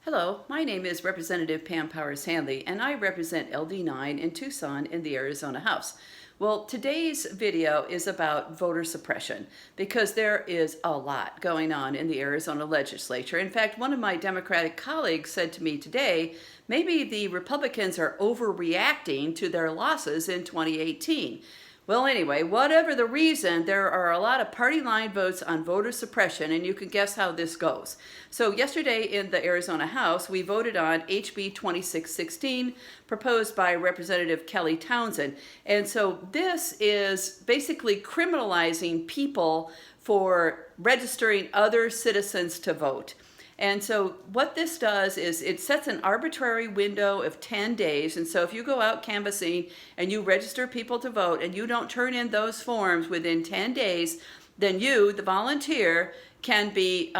Hello, my name is Representative Pam Powers-Hanley, and I represent LD9 in Tucson in the Arizona House. Well, today's video is about voter suppression because there is a lot going on in the Arizona Legislature. In fact, one of my Democratic colleagues said to me today, maybe the Republicans are overreacting to their losses in 2018. Well, anyway, whatever the reason, there are a lot of party line votes on voter suppression, and you can guess how this goes. So yesterday in the Arizona House, we voted on HB 2616, proposed by Representative Kelly Townsend. And so this is basically criminalizing people for registering other citizens to vote. And so what this does is it sets an arbitrary window of 10 days. And so if you go out canvassing and you register people to vote and you don't turn in those forms within 10 days, then you, the volunteer, can be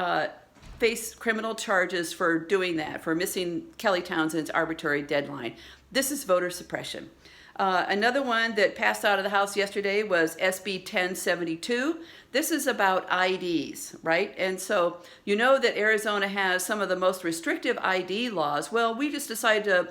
face criminal charges for doing that, for missing Kelly Townsend's arbitrary deadline. This is voter suppression. Another one that passed out of the House yesterday was SB 1072. This is about IDs, right? And so you know that Arizona has some of the most restrictive ID laws. Well, we just decided to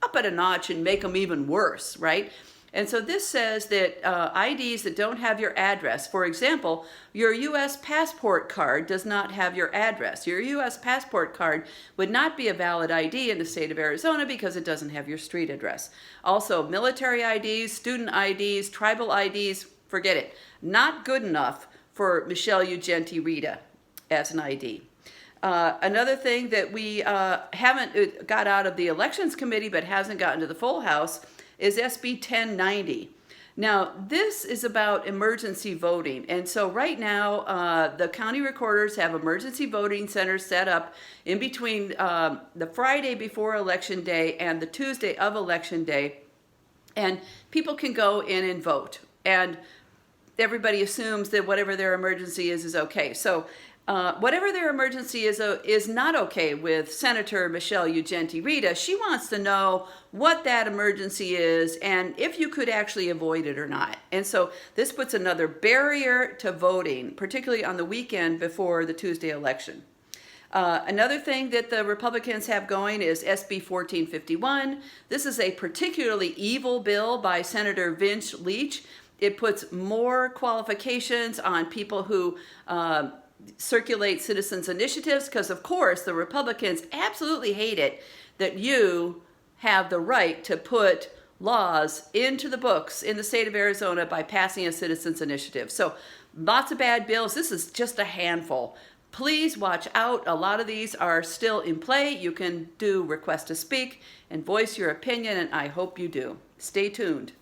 up it a notch and make them even worse, right? And so this says that IDs that don't have your address, for example, your U.S. passport card does not have your address. Your U.S. passport card would not be a valid ID in the state of Arizona because it doesn't have your street address. Also, military IDs, student IDs, tribal IDs, forget it. Not good enough for Michelle Ugenti Rita as an ID. Another thing that we haven't got out of the Elections Committee but hasn't gotten to the full House is SB 1090. Now, this is about emergency voting. And so right now, the county recorders have emergency voting centers set up in between the Friday before Election Day and the Tuesday of Election Day. And people can go in and vote. And everybody assumes that whatever their emergency is okay. So whatever their emergency is not okay with Senator Michelle Ugenti Rita. She wants to know what that emergency is and if you could actually avoid it or not. And so this puts another barrier to voting, particularly on the weekend before the Tuesday election. Another thing that the Republicans have going is SB 1451. This is a particularly evil bill by Senator Vince Leach. It puts more qualifications on people who circulate citizens' initiatives because, of course, the Republicans absolutely hate it that you have the right to put laws into the books in the state of Arizona by passing a citizens' initiative. So lots of bad bills. This is just a handful. Please watch out. A lot of these are still in play. You can do request to speak and voice your opinion, and I hope you do. Stay tuned.